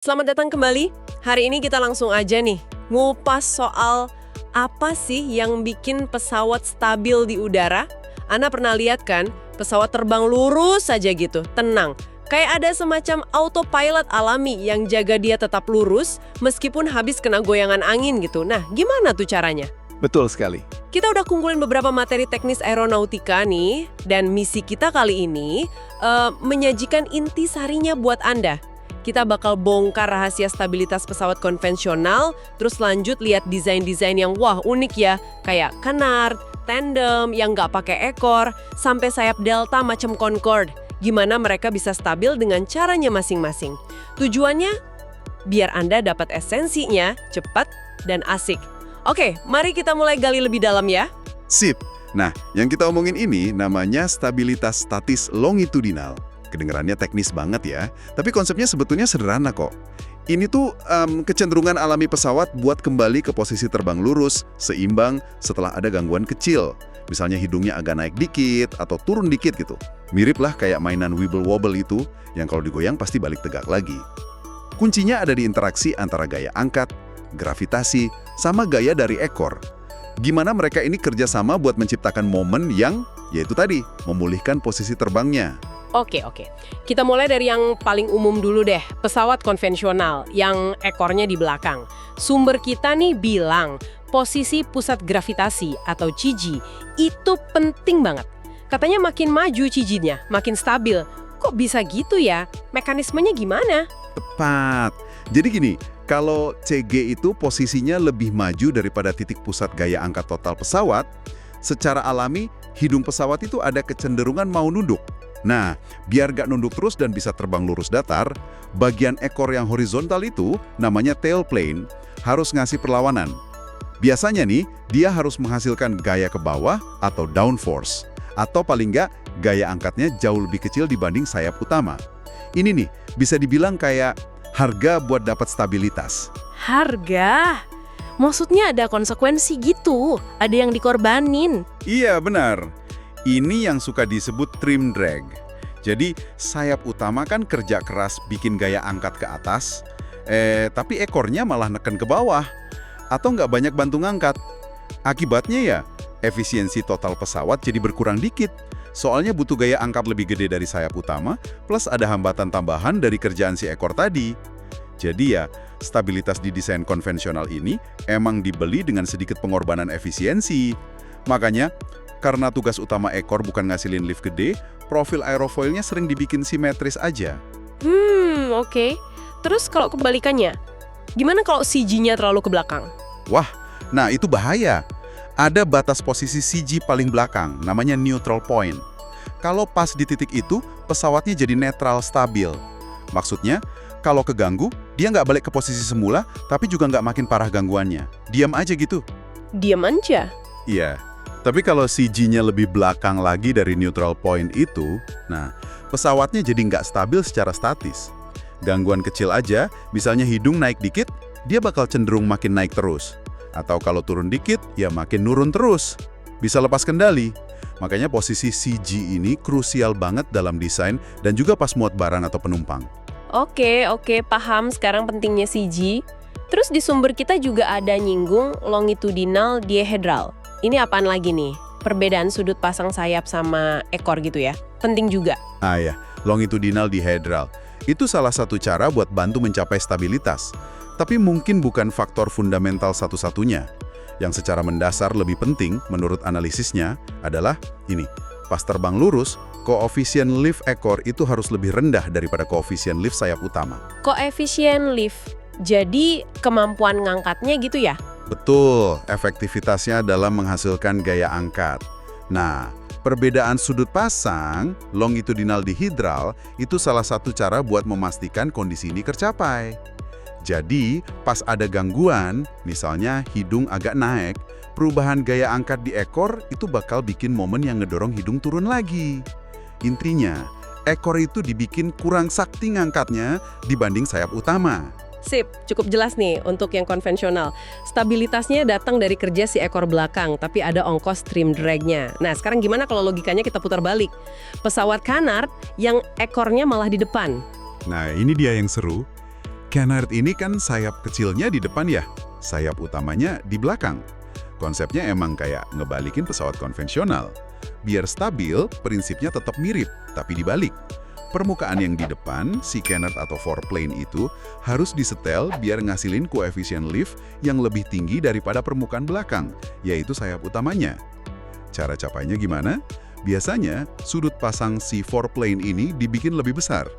Selamat datang kembali. Hari ini kita langsung aja nih ngupas soal apa sih yang bikin pesawat stabil di udara. Ana pernah lihat kan, pesawat terbang lurus saja gitu, tenang. Kayak ada semacam autopilot alami yang jaga dia tetap lurus meskipun habis kena goyangan angin gitu. Nah, gimana tuh caranya? Betul sekali. Kita udah kumpulin beberapa materi teknis aeronautika nih, dan misi kita kali ini menyajikan inti sarinya buat Anda. Kita bakal bongkar rahasia stabilitas pesawat konvensional, terus lanjut lihat desain-desain yang wah unik ya, kayak canard, tandem yang nggak pakai ekor, sampai sayap delta macam Concorde. Gimana mereka bisa stabil dengan caranya masing-masing. Tujuannya, biar Anda dapat esensinya, cepat, dan asik. Oke, mari kita mulai gali lebih dalam ya. Sip. Nah, yang kita omongin ini namanya stabilitas statis longitudinal. Kedengarannya teknis banget ya, tapi konsepnya sebetulnya sederhana kok. Ini tuh kecenderungan alami pesawat buat kembali ke posisi terbang lurus, seimbang setelah ada gangguan kecil. Misalnya hidungnya agak naik dikit atau turun dikit gitu. Mirip lah kayak mainan wibble-wobble itu, yang kalau digoyang pasti balik tegak lagi. Kuncinya ada di interaksi antara gaya angkat, gravitasi, sama gaya dari ekor. Gimana mereka ini kerjasama buat menciptakan momen yang, yaitu tadi, memulihkan posisi terbangnya. Oke. Kita mulai dari yang paling umum dulu deh, pesawat konvensional yang ekornya di belakang. Sumber kita nih bilang, posisi pusat gravitasi atau CG itu penting banget. Katanya makin maju CG-nya, makin stabil. Kok bisa gitu ya? Mekanismenya gimana? Tepat. Jadi gini, kalau CG itu posisinya lebih maju daripada titik pusat gaya angkat total pesawat, secara alami hidung pesawat itu ada kecenderungan mau nunduk. Nah, biar gak nunduk terus dan bisa terbang lurus datar, bagian ekor yang horizontal itu, namanya tail plane, harus ngasih perlawanan. Biasanya nih, dia harus menghasilkan gaya ke bawah atau downforce. Atau paling nggak, gaya angkatnya jauh lebih kecil dibanding sayap utama. Ini nih, bisa dibilang kayak harga buat dapat stabilitas. Harga? Maksudnya ada konsekuensi gitu? Ada yang dikorbanin? Iya, benar. Ini yang suka disebut trim drag. Jadi, sayap utama kan kerja keras bikin gaya angkat ke atas, tapi ekornya malah neken ke bawah. Atau nggak banyak bantu ngangkat. Akibatnya ya, efisiensi total pesawat jadi berkurang dikit. Soalnya butuh gaya angkat lebih gede dari sayap utama, plus ada hambatan tambahan dari kerjaan si ekor tadi. Jadi ya, stabilitas di desain konvensional ini emang dibeli dengan sedikit pengorbanan efisiensi. Makanya, karena tugas utama ekor bukan ngasilin lift gede, profil aerofoilnya sering dibikin simetris aja. Oke. Terus kalau kebalikannya, gimana kalau CG-nya terlalu ke belakang? Wah, nah itu bahaya. Ada batas posisi CG paling belakang, namanya neutral point. Kalau pas di titik itu, pesawatnya jadi netral stabil. Maksudnya, kalau keganggu, dia nggak balik ke posisi semula, tapi juga nggak makin parah gangguannya. Diam aja gitu. Diam aja. Iya, tapi kalau CG-nya lebih belakang lagi dari neutral point itu, nah, pesawatnya jadi nggak stabil secara statis. Gangguan kecil aja, misalnya hidung naik dikit, dia bakal cenderung makin naik terus. Atau kalau turun dikit, ya makin nurun terus. Bisa lepas kendali. Makanya posisi CG ini krusial banget dalam desain dan juga pas muat barang atau penumpang. Oke, paham sekarang pentingnya CG. Terus di sumber kita juga ada nyinggung longitudinal dihedral. Ini apaan lagi nih? Perbedaan sudut pasang sayap sama ekor gitu ya? Penting juga. Ah ya, longitudinal dihedral. Itu salah satu cara buat bantu mencapai stabilitas. Tapi mungkin bukan faktor fundamental satu-satunya. Yang secara mendasar lebih penting menurut analisisnya adalah ini. Pas terbang lurus, koefisien lift ekor itu harus lebih rendah daripada koefisien lift sayap utama. Koefisien lift. Jadi kemampuan ngangkatnya gitu ya? Betul, efektivitasnya dalam menghasilkan gaya angkat. Nah, perbedaan sudut pasang, longitudinal dihedral, itu salah satu cara buat memastikan kondisi ini tercapai. Jadi, pas ada gangguan, misalnya hidung agak naik, perubahan gaya angkat di ekor itu bakal bikin momen yang ngedorong hidung turun lagi. Intinya, ekor itu dibikin kurang sakti ngangkatnya dibanding sayap utama. Sip, cukup jelas nih untuk yang konvensional. Stabilitasnya datang dari kerja si ekor belakang, tapi ada ongkos trim drag-nya. Nah, sekarang gimana kalau logikanya kita putar balik? Pesawat canard yang ekornya malah di depan. Nah, ini dia yang seru. Canard ini kan sayap kecilnya di depan ya, sayap utamanya di belakang. Konsepnya emang kayak ngebalikin pesawat konvensional. Biar stabil, prinsipnya tetap mirip, tapi dibalik. Permukaan yang di depan, si Canard atau foreplane itu, harus disetel biar ngasilin koefisien lift yang lebih tinggi daripada permukaan belakang, yaitu sayap utamanya. Cara capainya gimana? Biasanya, sudut pasang si foreplane ini dibikin lebih besar.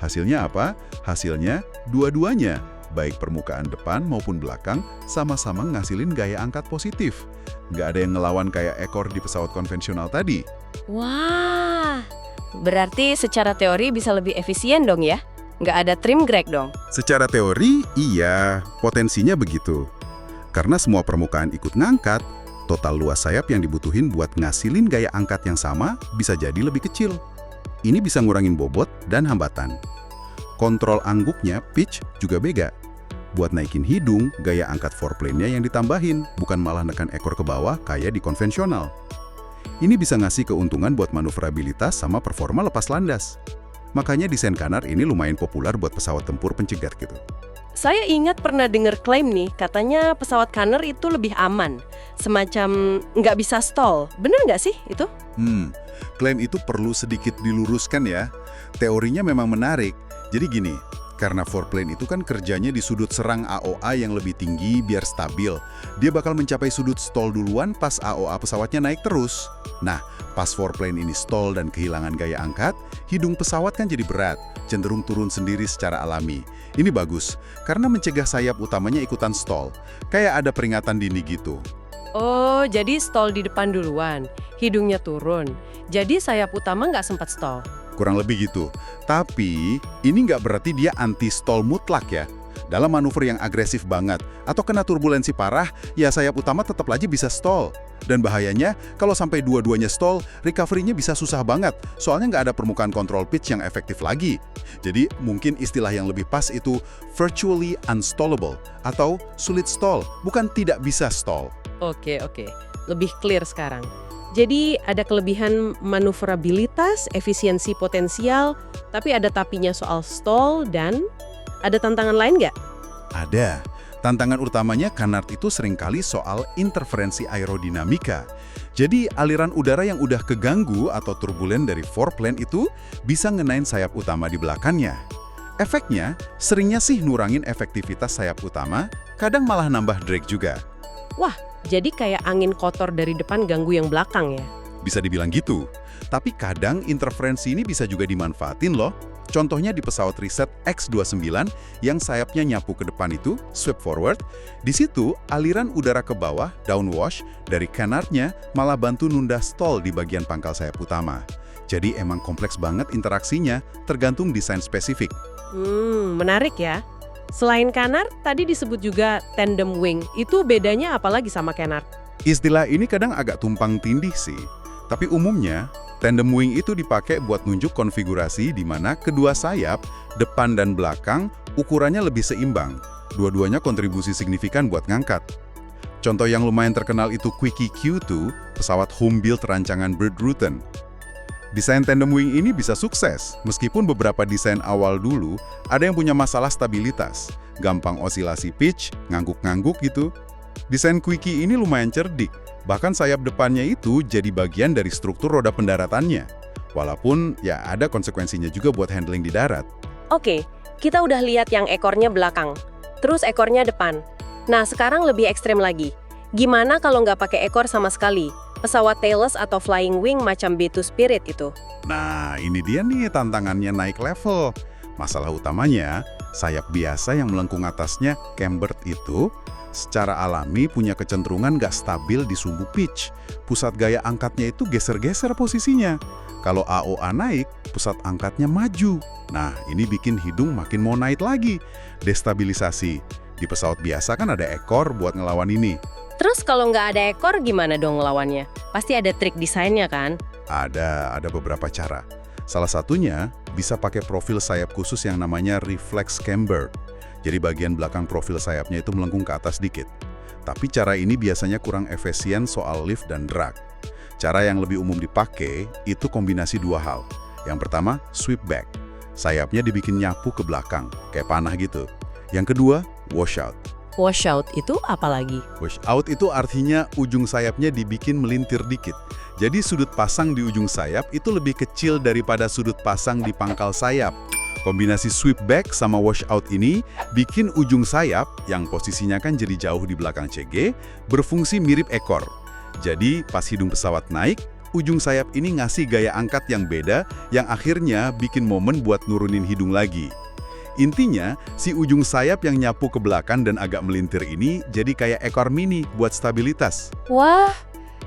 Hasilnya apa? Hasilnya, dua-duanya, baik permukaan depan maupun belakang, sama-sama ngasilin gaya angkat positif. Nggak ada yang ngelawan kayak ekor di pesawat konvensional tadi. Wah, berarti secara teori bisa lebih efisien dong ya? Nggak ada trim drag dong? Secara teori, iya, potensinya begitu. Karena semua permukaan ikut ngangkat, total luas sayap yang dibutuhin buat ngasilin gaya angkat yang sama bisa jadi lebih kecil. Ini bisa ngurangin bobot dan hambatan. Kontrol angguknya, pitch, juga beda. Buat naikin hidung, gaya angkat foreplane-nya yang ditambahin, bukan malah nekan ekor ke bawah kayak di konvensional. Ini bisa ngasih keuntungan buat manuverabilitas sama performa lepas landas. Makanya desain Canard ini lumayan populer buat pesawat tempur pencegat gitu. Saya ingat pernah dengar klaim nih, katanya pesawat Canard itu lebih aman. Semacam nggak bisa stall. Bener nggak sih itu? Klaim itu perlu sedikit diluruskan ya. Teorinya memang menarik. Jadi gini, karena foreplane itu kan kerjanya di sudut serang AOA yang lebih tinggi biar stabil. Dia bakal mencapai sudut stall duluan pas AOA pesawatnya naik terus. Nah, pas foreplane ini stall dan kehilangan gaya angkat, hidung pesawat kan jadi berat, cenderung turun sendiri secara alami. Ini bagus, karena mencegah sayap utamanya ikutan stall. Kayak ada peringatan dini gitu. Oh, jadi stall di depan duluan, hidungnya turun. Jadi sayap utama nggak sempat stall. Kurang lebih gitu. Tapi, ini nggak berarti dia anti-stall mutlak ya. Dalam manuver yang agresif banget, atau kena turbulensi parah, ya sayap utama tetap aja bisa stall. Dan bahayanya, kalau sampai dua-duanya stall, recovery-nya bisa susah banget, soalnya nggak ada permukaan kontrol pitch yang efektif lagi. Jadi, mungkin istilah yang lebih pas itu virtually unstallable, atau sulit stall, bukan tidak bisa stall. Oke. Lebih clear sekarang. Jadi ada kelebihan manuverabilitas, efisiensi potensial, tapi ada tapinya soal stall dan ada tantangan lain nggak? Ada. Tantangan utamanya Canard itu seringkali soal interferensi aerodinamika. Jadi aliran udara yang udah keganggu atau turbulen dari foreplane itu bisa ngenain sayap utama di belakangnya. Efeknya, seringnya sih nurangin efektivitas sayap utama, kadang malah nambah drag juga. Wah, jadi kayak angin kotor dari depan ganggu yang belakang ya? Bisa dibilang gitu. Tapi kadang interferensi ini bisa juga dimanfaatin loh. Contohnya di pesawat riset X-29 yang sayapnya nyapu ke depan itu, sweep forward. Di situ, aliran udara ke bawah, downwash, dari Canard-nya malah bantu nunda stall di bagian pangkal sayap utama. Jadi emang kompleks banget interaksinya, tergantung desain spesifik. Menarik ya. Selain Canard, tadi disebut juga tandem wing. Itu bedanya apa lagi sama Canard? Istilah ini kadang agak tumpang tindih sih. Tapi umumnya, tandem wing itu dipakai buat nunjuk konfigurasi di mana kedua sayap, depan dan belakang, ukurannya lebih seimbang. Dua-duanya kontribusi signifikan buat ngangkat. Contoh yang lumayan terkenal itu Quickie Q2, pesawat home build rancangan Bird Rutten. Desain tandem wing ini bisa sukses, meskipun beberapa desain awal dulu ada yang punya masalah stabilitas, gampang osilasi pitch, ngangguk-ngangguk gitu. Desain Quickie ini lumayan cerdik, bahkan sayap depannya itu jadi bagian dari struktur roda pendaratannya. Walaupun ya ada konsekuensinya juga buat handling di darat. Oke, kita udah lihat yang ekornya belakang, terus ekornya depan. Nah, sekarang lebih ekstrem lagi. Gimana kalau nggak pakai ekor sama sekali? Pesawat tailless atau flying wing macam B2 Spirit itu. Nah, ini dia nih tantangannya naik level. Masalah utamanya, sayap biasa yang melengkung atasnya, cambered itu, secara alami punya kecenderungan nggak stabil di sumbu pitch. Pusat gaya angkatnya itu geser-geser posisinya. Kalau AOA naik, pusat angkatnya maju. Nah, ini bikin hidung makin mau naik lagi. Destabilisasi. Di pesawat biasa kan ada ekor buat ngelawan ini. Terus kalau nggak ada ekor gimana dong ngelawannya? Pasti ada trik desainnya kan? Ada beberapa cara. Salah satunya bisa pakai profil sayap khusus yang namanya reflex camber. Jadi bagian belakang profil sayapnya itu melengkung ke atas dikit. Tapi cara ini biasanya kurang efisien soal lift dan drag. Cara yang lebih umum dipakai itu kombinasi dua hal. Yang pertama, sweep back. Sayapnya dibikin nyapu ke belakang, kayak panah gitu. Yang kedua, washout. Washout itu apa lagi? Washout itu artinya ujung sayapnya dibikin melintir dikit. Jadi sudut pasang di ujung sayap itu lebih kecil daripada sudut pasang di pangkal sayap. Kombinasi sweep back sama washout ini bikin ujung sayap, yang posisinya kan jadi jauh di belakang CG, berfungsi mirip ekor. Jadi pas hidung pesawat naik, ujung sayap ini ngasih gaya angkat yang beda yang akhirnya bikin momen buat nurunin hidung lagi. Intinya, si ujung sayap yang nyapu ke belakang dan agak melintir ini jadi kayak ekor mini buat stabilitas. Wah,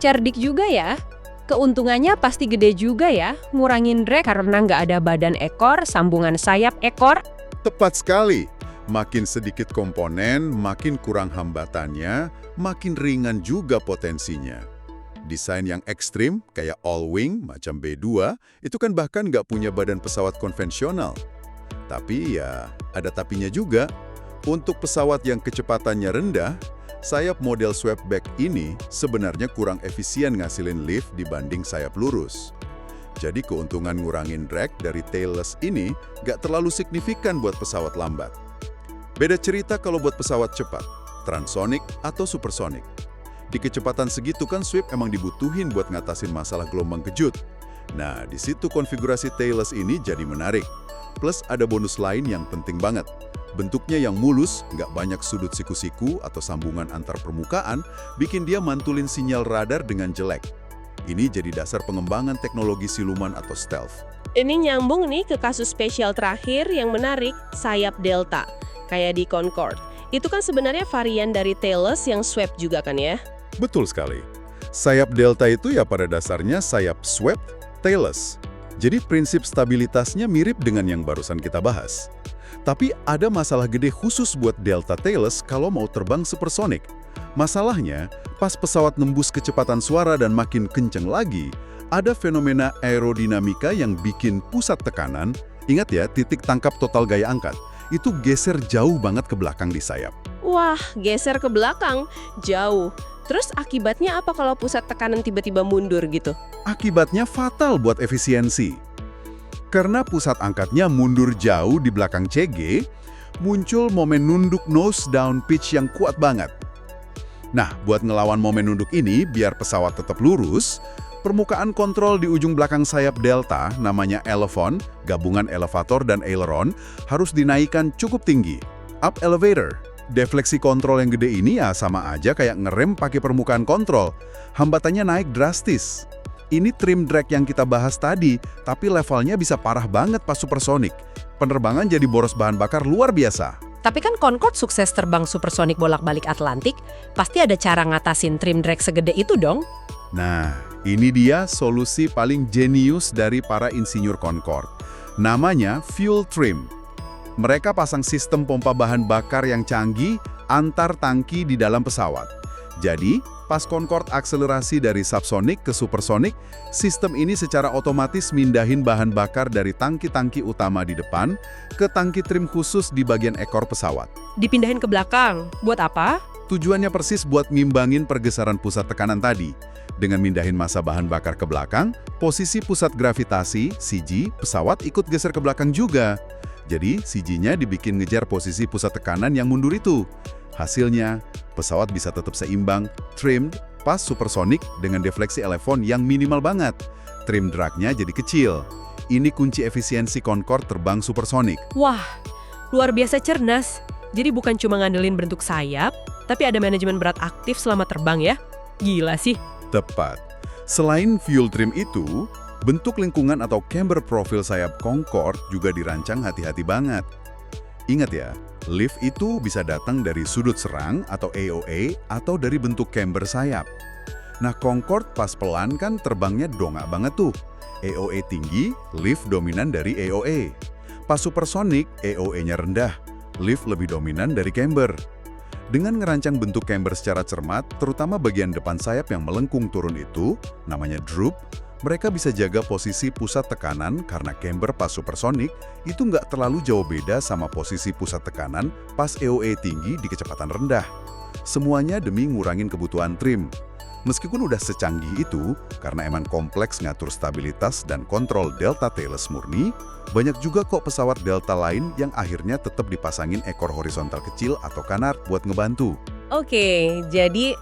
cerdik juga ya. Keuntungannya pasti gede juga ya, ngurangin drag karena nggak ada badan ekor, sambungan sayap ekor. Tepat sekali. Makin sedikit komponen, makin kurang hambatannya, makin ringan juga potensinya. Desain yang ekstrim, kayak all-wing, macam B2, itu kan bahkan nggak punya badan pesawat konvensional. Tapi ya, ada tapinya juga. Untuk pesawat yang kecepatannya rendah, sayap model sweepback ini sebenarnya kurang efisien ngasilin lift dibanding sayap lurus. Jadi keuntungan ngurangin drag dari tailless ini nggak terlalu signifikan buat pesawat lambat. Beda cerita kalau buat pesawat cepat, transonic atau supersonic. Di kecepatan segitu kan sweep emang dibutuhin buat ngatasin masalah gelombang kejut. Nah, di situ konfigurasi tailless ini jadi menarik. Plus ada bonus lain yang penting banget. Bentuknya yang mulus, nggak banyak sudut siku-siku atau sambungan antar permukaan, bikin dia mantulin sinyal radar dengan jelek. Ini jadi dasar pengembangan teknologi siluman atau stealth. Ini nyambung nih ke kasus spesial terakhir yang menarik, sayap Delta. Kayak di Concorde. Itu kan sebenarnya varian dari tailless yang swept juga kan ya? Betul sekali. Sayap Delta itu ya pada dasarnya sayap swept, tailless. Jadi prinsip stabilitasnya mirip dengan yang barusan kita bahas. Tapi ada masalah gede khusus buat Delta tailless kalau mau terbang supersonik. Masalahnya, pas pesawat nembus kecepatan suara dan makin kenceng lagi, ada fenomena aerodinamika yang bikin pusat tekanan, ingat ya, titik tangkap total gaya angkat, itu geser jauh banget ke belakang di sayap. Wah, geser ke belakang, jauh. Terus akibatnya apa kalau pusat tekanan tiba-tiba mundur gitu? Akibatnya fatal buat efisiensi. Karena pusat angkatnya mundur jauh di belakang CG, muncul momen nunduk nose down pitch yang kuat banget. Nah, buat ngelawan momen nunduk ini, biar pesawat tetap lurus, permukaan kontrol di ujung belakang sayap Delta, namanya elevon, gabungan elevator dan aileron, harus dinaikkan cukup tinggi. Up elevator. Defleksi kontrol yang gede ini ya sama aja kayak ngerem pakai permukaan kontrol. Hambatannya naik drastis. Ini trim drag yang kita bahas tadi, tapi levelnya bisa parah banget pas supersonik. Penerbangan jadi boros bahan bakar luar biasa. Tapi kan Concorde sukses terbang supersonik bolak-balik Atlantik, pasti ada cara ngatasin trim drag segede itu dong. Nah, ini dia solusi paling jenius dari para insinyur Concorde. Namanya fuel trim. Mereka pasang sistem pompa bahan bakar yang canggih antar tangki di dalam pesawat. Jadi, pas Concorde akselerasi dari subsonik ke supersonik, sistem ini secara otomatis mindahin bahan bakar dari tangki-tangki utama di depan ke tangki trim khusus di bagian ekor pesawat. Dipindahin ke belakang, buat apa? Tujuannya persis buat ngimbangin pergeseran pusat tekanan tadi. Dengan mindahin massa bahan bakar ke belakang, posisi pusat gravitasi, CG, pesawat ikut geser ke belakang juga. Jadi, CG-nya dibikin ngejar posisi pusat tekanan yang mundur itu. Hasilnya, pesawat bisa tetap seimbang, trimmed, pas supersonik dengan defleksi elevon yang minimal banget. Trim drag-nya jadi kecil. Ini kunci efisiensi Concorde terbang supersonik. Wah, luar biasa cerdas. Jadi bukan cuma ngandelin bentuk sayap, tapi ada manajemen berat aktif selama terbang ya? Gila sih. Tepat. Selain fuel trim itu, bentuk lingkungan atau camber profil sayap Concorde juga dirancang hati-hati banget. Ingat ya, lift itu bisa datang dari sudut serang atau AOA atau dari bentuk camber sayap. Nah, Concorde pas pelan kan terbangnya dongak banget tuh. AOA tinggi, lift dominan dari AOA. Pas supersonik, AOA-nya rendah, lift lebih dominan dari camber. Dengan ngerancang bentuk camber secara cermat, terutama bagian depan sayap yang melengkung turun itu, namanya droop, mereka bisa jaga posisi pusat tekanan karena camber pas supersonik itu nggak terlalu jauh beda sama posisi pusat tekanan pas AOA tinggi di kecepatan rendah. Semuanya demi ngurangin kebutuhan trim. Meskipun udah secanggih itu, karena emang kompleks ngatur stabilitas dan kontrol delta tailless murni, banyak juga kok pesawat delta lain yang akhirnya tetap dipasangin ekor horizontal kecil atau canard buat ngebantu. Oke, jadi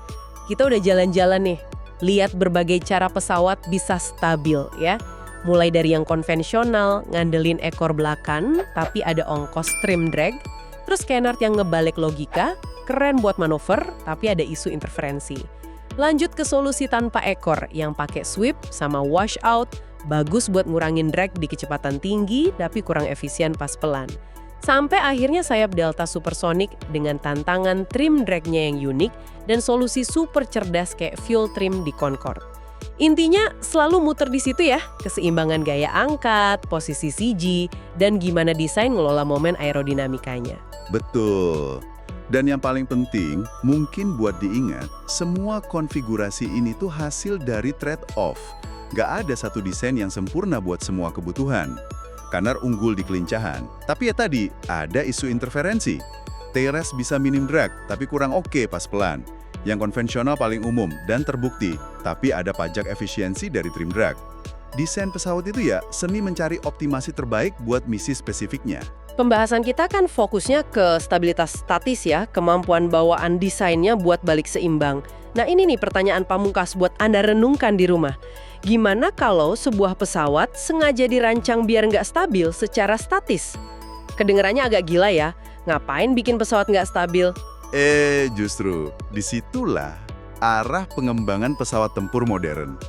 kita udah jalan-jalan nih, lihat berbagai cara pesawat bisa stabil ya. Mulai dari yang konvensional, ngandelin ekor belakang, tapi ada ongkos trim drag, terus canard yang ngebalik logika, keren buat manuver, tapi ada isu interferensi. Lanjut ke solusi tanpa ekor yang pakai sweep sama washout, bagus buat ngurangin drag di kecepatan tinggi tapi kurang efisien pas pelan. Sampai akhirnya sayap Delta Supersonic dengan tantangan trim dragnya yang unik dan solusi super cerdas kayak fuel trim di Concorde. Intinya selalu muter di situ ya, keseimbangan gaya angkat, posisi CG, dan gimana desain ngelola momen aerodinamikanya. Betul. Dan yang paling penting, mungkin buat diingat, semua konfigurasi ini tuh hasil dari trade-off. Nggak ada satu desain yang sempurna buat semua kebutuhan. Canard unggul di kelincahan, tapi ya tadi, ada isu interferensi. TRS bisa minim drag, tapi kurang oke pas pelan. Yang konvensional paling umum dan terbukti, tapi ada pajak efisiensi dari trim drag. Desain pesawat itu ya, seni mencari optimasi terbaik buat misi spesifiknya. Pembahasan kita kan fokusnya ke stabilitas statis ya, kemampuan bawaan desainnya buat balik seimbang. Nah ini nih pertanyaan pamungkas buat Anda renungkan di rumah. Gimana kalau sebuah pesawat sengaja dirancang biar nggak stabil secara statis? Kedengarannya agak gila ya, ngapain bikin pesawat nggak stabil? Justru disitulah arah pengembangan pesawat tempur modern.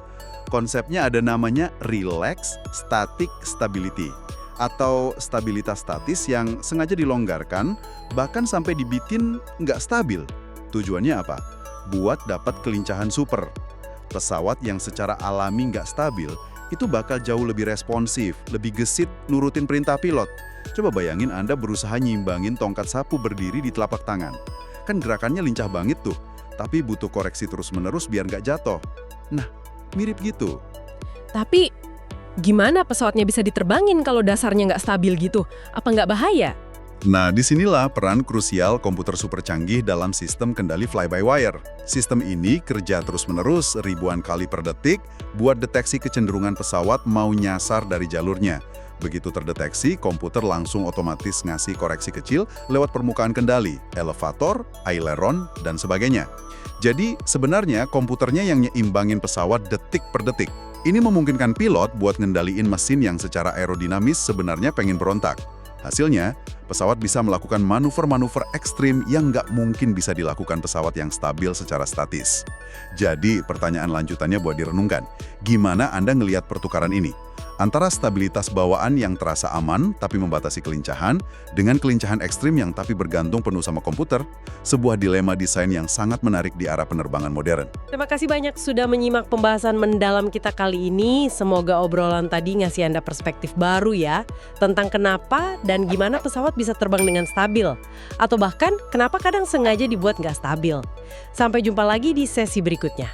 Konsepnya ada namanya Relaxed Static Stability, atau stabilitas statis yang sengaja dilonggarkan, bahkan sampai dibikin nggak stabil. Tujuannya apa? Buat dapat kelincahan super. Pesawat yang secara alami nggak stabil, itu bakal jauh lebih responsif, lebih gesit nurutin perintah pilot. Coba bayangin Anda berusaha nyimbangin tongkat sapu berdiri di telapak tangan. Kan gerakannya lincah banget tuh, tapi butuh koreksi terus-menerus biar nggak jatuh. Nah, mirip gitu. Tapi gimana pesawatnya bisa diterbangin kalau dasarnya nggak stabil gitu? Apa nggak bahaya? Nah, disinilah peran krusial komputer super canggih dalam sistem kendali fly-by-wire. Sistem ini kerja terus-menerus ribuan kali per detik buat deteksi kecenderungan pesawat mau nyasar dari jalurnya. Begitu terdeteksi, komputer langsung otomatis ngasih koreksi kecil lewat permukaan kendali, elevator, aileron, dan sebagainya. Jadi, sebenarnya komputernya yang nyimbangin pesawat detik per detik. Ini memungkinkan pilot buat ngendaliin mesin yang secara aerodinamis sebenarnya pengen berontak. Hasilnya, pesawat bisa melakukan manuver-manuver ekstrim yang nggak mungkin bisa dilakukan pesawat yang stabil secara statis. Jadi, pertanyaan lanjutannya buat direnungkan. Gimana Anda ngelihat pertukaran ini? Antara stabilitas bawaan yang terasa aman tapi membatasi kelincahan, dengan kelincahan ekstrim yang tapi bergantung penuh sama komputer, sebuah dilema desain yang sangat menarik di arah penerbangan modern. Terima kasih banyak sudah menyimak pembahasan mendalam kita kali ini. Semoga obrolan tadi ngasih Anda perspektif baru ya, tentang kenapa dan gimana pesawat bisa terbang dengan stabil. Atau bahkan kenapa kadang sengaja dibuat nggak stabil. Sampai jumpa lagi di sesi berikutnya.